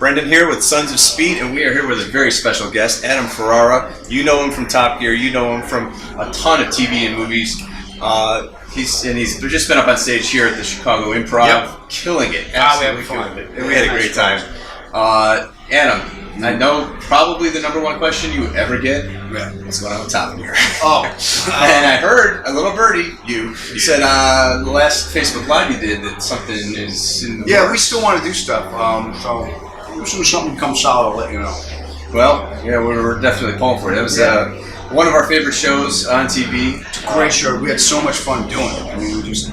Brendan here with Sons of Speed, and we are here with a very special guest, Adam Ferrara. You know him from Top Gear. You know him from a ton of TV and movies. He's just been up on stage here at the Chicago Improv, killing it. Absolutely killing it. And we had a great time. Adam, I know probably the number one question you ever get. Yeah. What's going on with Top Gear? Oh. And I heard a little birdie, you said the last Facebook Live you did that something is in the works. We still want to do stuff. So as soon as something becomes solid, I'll let you know. Well, yeah, we're definitely pulling for it. It was one of our favorite shows on TV. It's a great show. We had so much fun doing it. I mean, because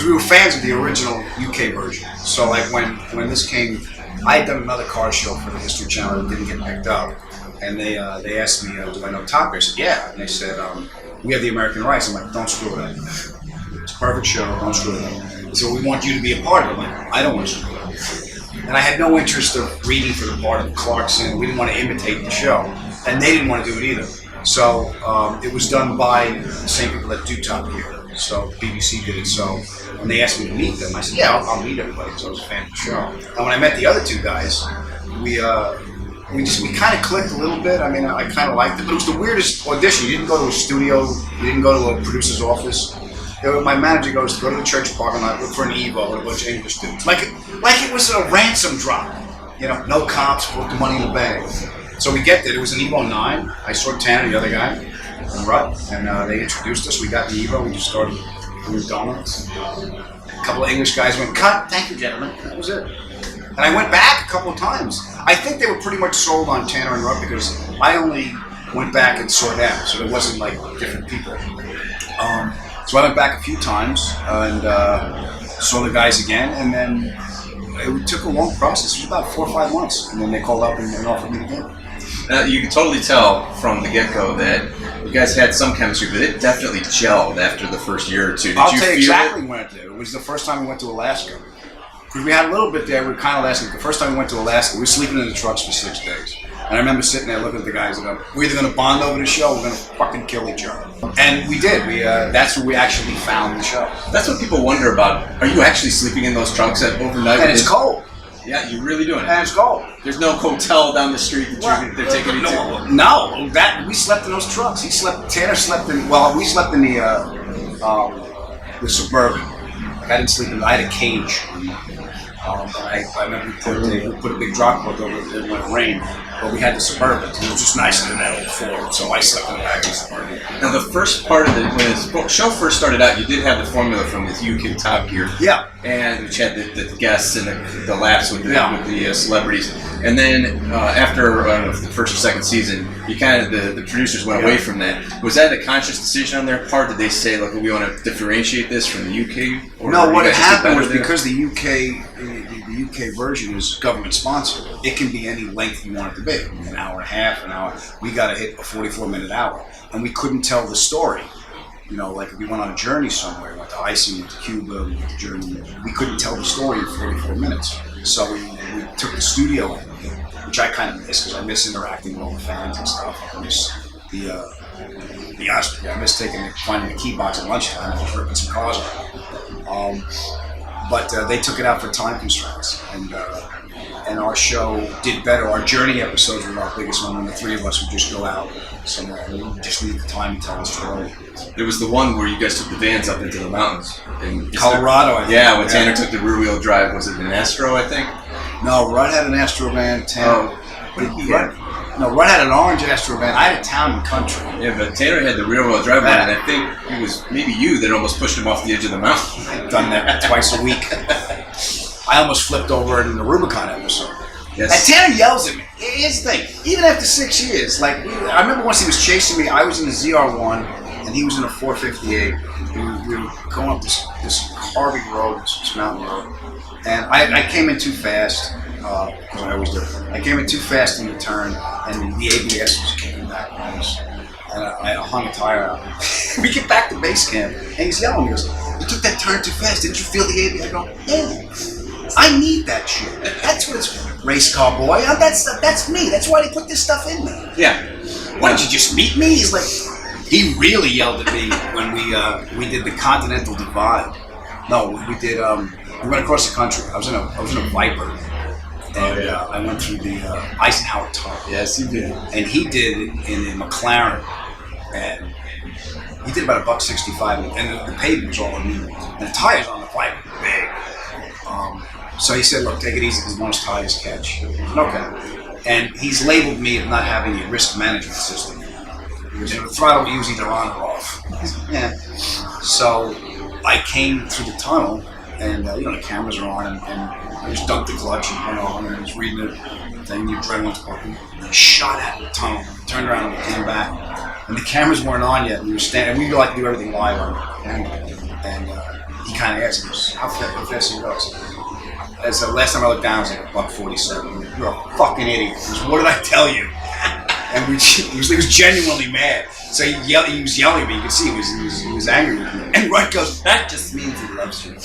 we were fans of the original UK version. So like when this came, I had done another car show for the History Channel that didn't get picked up. And they asked me, do I know Top Gear? I said, yeah. And they said, we have the American rights. I'm like, don't screw it up. It's a perfect show, don't screw it up. They said, we want you to be a part of it. I'm like, I don't want to screw it up. And I had no interest of reading for the part of Clarkson. We didn't want to imitate the show. And they didn't want to do it either. So it was done by the same people that do Top Gear. So BBC did it. So when they asked me to meet them, I said, yeah, I'll meet everybody because I was a fan of the show. And when I met the other two guys, we kind of clicked a little bit. I mean, I kind of liked it, but it was the weirdest audition. You didn't go to a studio. You didn't go to a producer's office. My manager goes to go to the church parking lot, look for an Evo and a bunch of English dudes. Like it was a ransom drop. You know, no cops, put the money in the bag. So we get there. It was an Evo 9. I saw Tanner, the other guy, and Rutt, and they introduced us. We got the Evo. We just started doing donuts. A couple of English guys went, cut. Thank you, gentlemen. That was it. And I went back a couple of times. I think they were pretty much sold on Tanner and Rutt because I only went back and saw them, so it wasn't like different people. So I went back a few times and saw the guys again, and then it took a long process. It was about 4 or 5 months, and then they called up and offered me again. You could totally tell from the get-go that you guys had some chemistry, but it definitely gelled after the first year or two. I'll tell you exactly when it did. It was the first time we went to Alaska. Because we had a little bit there, we were kind of Alaska. The first time we went to Alaska, we were sleeping in the trucks for 6 days. And I remember sitting there looking at the guys and going, we're either going to bond over the show or we're going to fucking kill each other. And we did. That's where we actually found the show. That's what people wonder about. Are you actually sleeping in those trunks overnight? And it's cold. Yeah, you're really doing it. And it's cold. There's no hotel down the street that they're taking you to. No, we slept in those trucks. Tanner slept in, we slept in the Suburban. Like I didn't sleep in, I had a cage. I remember we put a big drop cloth over it when it rained, but we had the Suburban, and it was just nicer than that old Ford, so I slept in the back of the Suburban. Now, the first part of when the show first started out, you did have the formula from the UK Top Gear. Yeah. And which had the guests and the laughs with the celebrities. And then after the first or second season, you kind of the producers went away from that. Was that a conscious decision on their part? Did they say, look, we want to differentiate this from the UK? Or no, what had happened was because the UK version is government sponsored. It can be any length you want it to be. An hour and a half, an hour. We got to hit a 44-minute hour, and we couldn't tell the story. You know, like if we went on a journey somewhere, went to Iceland, went to Cuba, went to Germany, we couldn't tell the story in 44 minutes. So we took the studio in, which I kind of miss because I miss interacting with all the fans and stuff. I miss the honest, I miss finding the key box at lunchtime and just ripping some cars out. But they took it out for time constraints, and our show did better. Our journey episodes were our biggest one, and the three of us would just go out somewhere and we just need the time to tell the story. There was the one where you guys took the vans up into the mountains. In Colorado, I think. Yeah, when Tanner took the rear-wheel drive, was it an Astro, I think? No, Rudd had an Astro van. Tanner, Rudd had an orange Astro van. I had a Town and Country. Yeah, but Tanner had the rear-wheel drive one, and I think it was maybe you that almost pushed him off the edge of the mountain. I've done that twice a week. I almost flipped over in the Rubicon episode. Yes. And Tanner yells at me. Here's the thing. Even after 6 years, like I remember once he was chasing me. I was in the ZR1 and he was in a 458. We were going up this Harvey Road, this mountain road, and I came in too fast because I always do. I came in too fast in the turn, and the ABS was kicking back on us. And I hung a tire out. We get back to base camp, and he's yelling. He goes, "You took that turn too fast. Didn't you feel the ABS?" I go, "Yeah, I need that shit. That's what it's race car boy. That's me. That's why they put this stuff in me." Yeah. What, did you just meet me? He's like, he really yelled at me when we did the Continental Divide. No, we did. We went across the country. I was in a Viper. And I went through the Eisenhower Tunnel. Yes, you did. And he did it in a McLaren, and he did about $1.65, and the pavement was all uneven, and the tires on the bike were big. So he said, "Look, take it easy because most tires catch." Okay. And he's labeled me as not having a risk management system. Because the throttle was usually either on or off. Yeah. So I came through the tunnel, and the cameras are on, and I just dumped the clutch and went on, and I was reading the thing, the adrenaline's pumping. I shot out of the tunnel, turned around and came back. And the cameras weren't on yet, and we were standing, and we like to do everything live on camera. And he kind of asked me, how fast he goes? And so last time I looked down, it was like $1.47. You're a fucking idiot. He goes, what did I tell you? And he was genuinely mad. So he was yelling at me. You could see he was angry with me. And Rudd goes, that just means he loves you.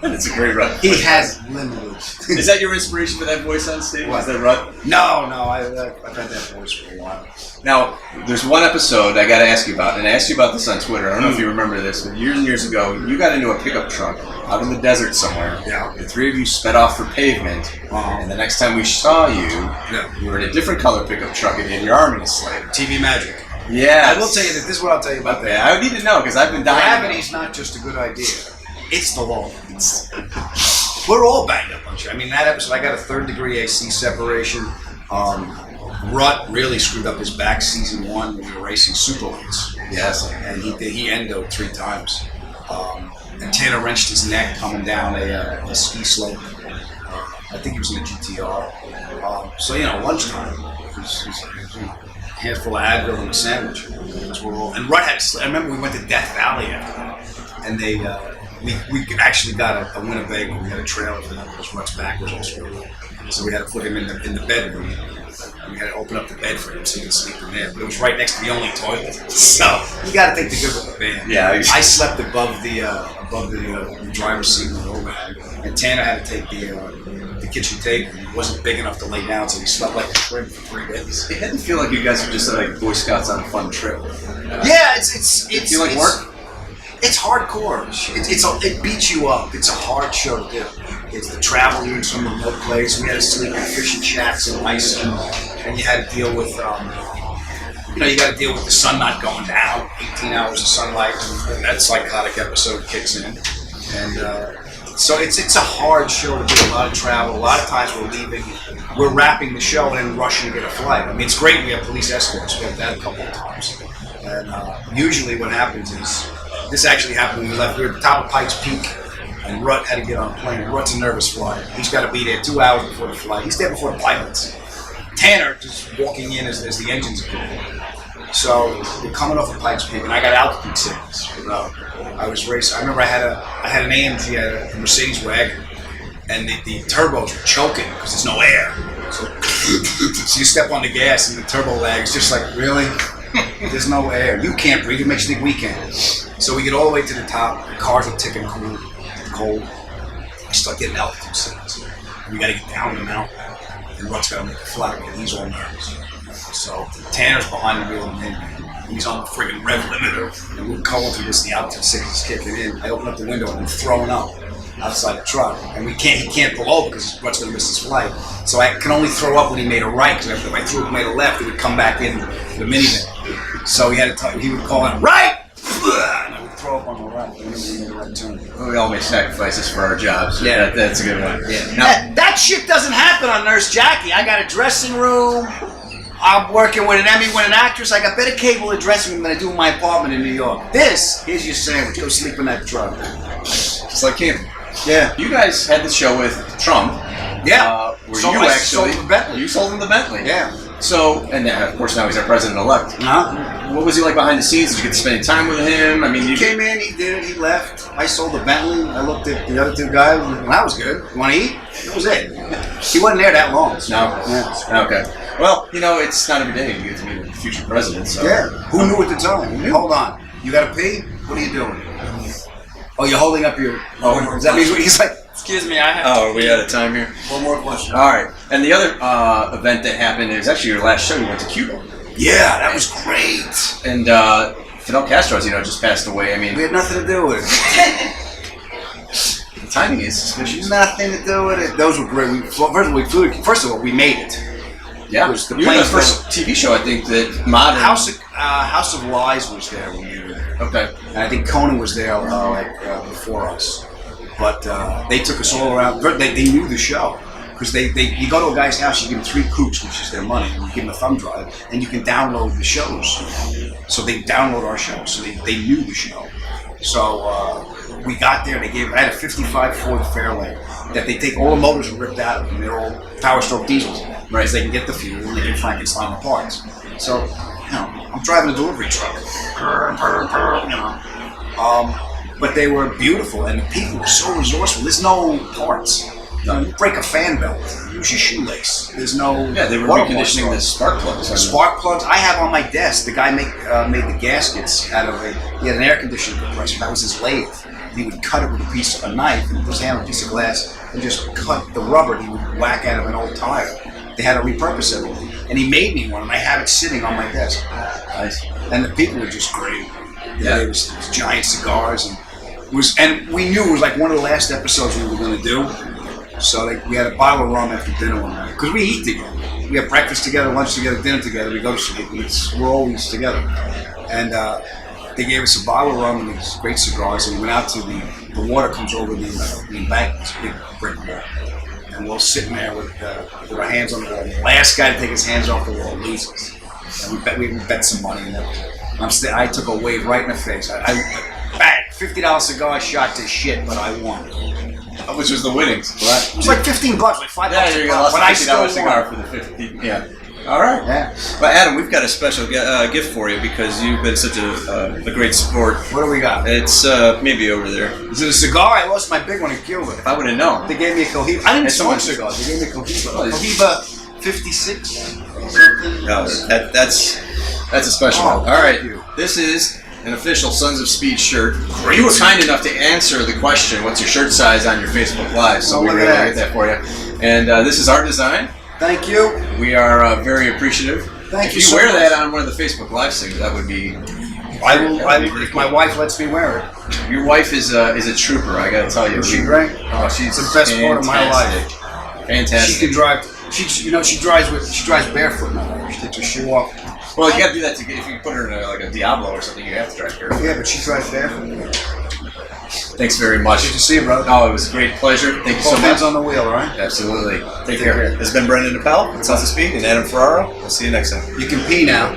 That's a great Rudd. He has limited. Is that your inspiration for that voice on stage? What? Is that Rudd? No, I've had that voice for a while. Now, there's one episode I got to ask you about, and I asked you about this on Twitter. I don't know if you remember this, but years and years ago, you got into a pickup truck out in the desert somewhere. Yeah. The three of you sped off for pavement, and the next time we saw you, you were in a different color pickup truck and you had your arm in a slave. TV magic. Yeah. I will tell you that this is what I'll tell you about that. I would need to know because I've been dying. Gravity's not just a good idea. It's the law. We're all banged up on shit. I mean, that episode, I got a 3rd-degree AC separation. Rutt really screwed up his back season 1 when we were racing Superlights. Yes. And he endoed 3 times. And Tanner wrenched his neck coming down a ski slope. I think he was in a GTR. So, lunchtime, it was a handful of Advil and a sandwich. And Rutt had I remember we went to Death Valley after that. And we actually got a Winnebago. We had a trailer for that because Rutt's back was all screwed up. So we had to put him in the bedroom. And we had to open up the bed for him so he could sleep in there. But it was right next to the only toilet. So you got to take the good with the bad. Yeah. I slept above the driver's seat with overhead. And Tanner had to take the kitchen table. It wasn't big enough to lay down, so he slept like a shrimp for 3 days. It didn't feel like you guys were just like Boy Scouts on a fun trip. Yeah, it's feel like work? It's hardcore. It beats you up. It's a hard show to do. It's the travel. You're in some remote place. We had to sleep in fishing shacks and ice, and you had to deal with, you got to deal with the sun not going down. 18 hours of sunlight, and that psychotic episode kicks in, and so it's a hard show to do. A lot of travel. A lot of times we're wrapping the show and then rushing to get a flight. I mean, it's great. We have police escorts. We have that a couple of times, and usually what happens is. This actually happened when we left. We were at the top of Pikes Peak, and Rutt had to get on a plane. Rutt's a nervous flyer. He's got to be there 2 hours before the flight. He's there before the pilots. Tanner just walking in as the engines are going. So we're coming off of Pikes Peak, and I got altitude sickness. I was racing. I remember I had an AMG, a Mercedes wagon, and the turbos were choking because there's no air. So you step on the gas, and the turbo lag is just like, really? There's no air. You can't breathe. It makes you think we can. So we get all the way to the top. The cars are ticking cold. I start getting altitude sickness. We got to get down the mountain. And Rutt's got to make a flight, and he's all nervous. So Tanner's behind the wheel, and he's on the friggin' rev limiter. And we're going through this, and the altitude sickness is kicking in. I open up the window, and I'm throwing up outside the truck. And he can't pull over because Rutt's going to miss his flight. So I can only throw up when he made a right, because if I threw up and made a left, it would come back in the minivan. So he would call out, right! And I would throw up on the right. Whenever he made a right turn. We all make sacrifices for our jobs. Yeah. That's a good one. Yeah. That shit doesn't happen on Nurse Jackie. I got a dressing room. I'm working with an Emmy-winning actress. I got better cable in dressing room than I do in my apartment in New York. Here's your sandwich. Go sleep in that truck. It's like camping. Yeah. You guys had the show with Trump. Yeah. Sold him the Bentley. You sold him the Bentley. Yeah. So, and of course now he's our president-elect. Uh-huh. What was he like behind the sscenes? Did you get to spend time with him? I mean, he came in, he did it, he left. I sold the Bentley. I looked at the other 2 guys. Well, that was good. You want to eat? That was it. He wasn't there that long. So. No. Yeah. Okay. Well, it's not every day you get to meet a future president. So. Yeah. Who knew at the time? Hold on. You got to pee? What are you doing? Oh, you're holding up your. Oh, does that mean he's like? Excuse me, I have. Oh, are we out of time here? One more question. All right. And the other event that happened is actually your last show. You went to Cuba. Yeah, that was great. And Fidel Castro, just passed away. I mean, we had nothing to do with it. timing is suspicious. Nothing to do with it. Those were great. First of all, we made it. Yeah, It was the you were the planes first TV show, I think, that modern. House of Lies was there when we were there. Okay. And I think Conan was there before us. But they took us all around. They knew the show. Because you go to a guy's house, you give them 3 coops, which is their money, and you give them a thumb drive, and you can download the shows. So they download our shows. So they knew the show. So we got there, and I had a 55 Ford Fairlane that they take all the motors and ripped out of them. They're all Power Stroke diesels. Right. Because they can get the fuel, and they can Frankenstein the parts. So, I'm driving a delivery truck. But they were beautiful, and the people were so resourceful. There's no parts. You break a fan belt, use your shoelace. There's no. Yeah, they were reconditioning the spark plugs. Spark plugs. I have on my desk. The guy made the gaskets out of he had an air conditioning compressor. That was his lathe. He would cut it with a knife, and put his hand on a piece of glass, and just cut the rubber. And he would whack out of an old tire. They had to repurpose everything, and he made me one, and I have it sitting on my desk. Nice. And the people were just great. Yeah, it was giant cigars, and we knew it was like one of the last episodes we were going to do. So we had a bottle of rum after dinner one night. Because we eat together. We have breakfast together, lunch together, dinner together. We go to sleep. We're always together. And they gave us a bottle of rum and these great cigars. And we went out to the water comes over the embankment. It's a big brick wall. And we're sitting there with our hands on the wall. The last guy to take his hands off the wall loses. And we bet some money. And I took a wave right in the face. Bang! $50 cigar shot to shit, but I won. Which was the winnings, right? It was like $15, like $5. Yeah, you lost but a I $50 still cigar won. for the 50. Yeah. All right. Yeah. Well, Adam, we've got a special gift for you because you've been such a great sport. What do we got? It's maybe over there. Is it a cigar? I lost my big one in Cuba. If I would have known. They gave me a Cohiba. I didn't It's smoke someone- cigars. They gave me a Cohiba. Oh, Cohiba 56. Something. No, that's a special Oh, one. All right. thank you. This is an official Sons of Speed shirt. You were kind enough to answer the question, what's your shirt size, on your Facebook Live, so Oh, we were look able at to get that for you. And this is our design. Thank you. We are very appreciative. Thank if you you so wear much. that on one of the Facebook Live things, that would be. I will if my wife lets me wear it. Your wife is a trooper. I got to tell you. Is she great? Oh, she's the best part of my life. Fantastic. She can drive. She drives barefoot now. She takes her shoe off. Well, you got to do that to get. If you put her in a Diablo or something, you have to drive barefoot. Yeah, but she drives barefoot. Thanks very much. Good to see you, brother. Oh, it was a great pleasure. Thank you so Both much. hands on the wheel, all right? Absolutely. Take care. This has been Brendan Appel, Sons of Speed, and Adam Ferrara. We'll see you next time. You can pee now.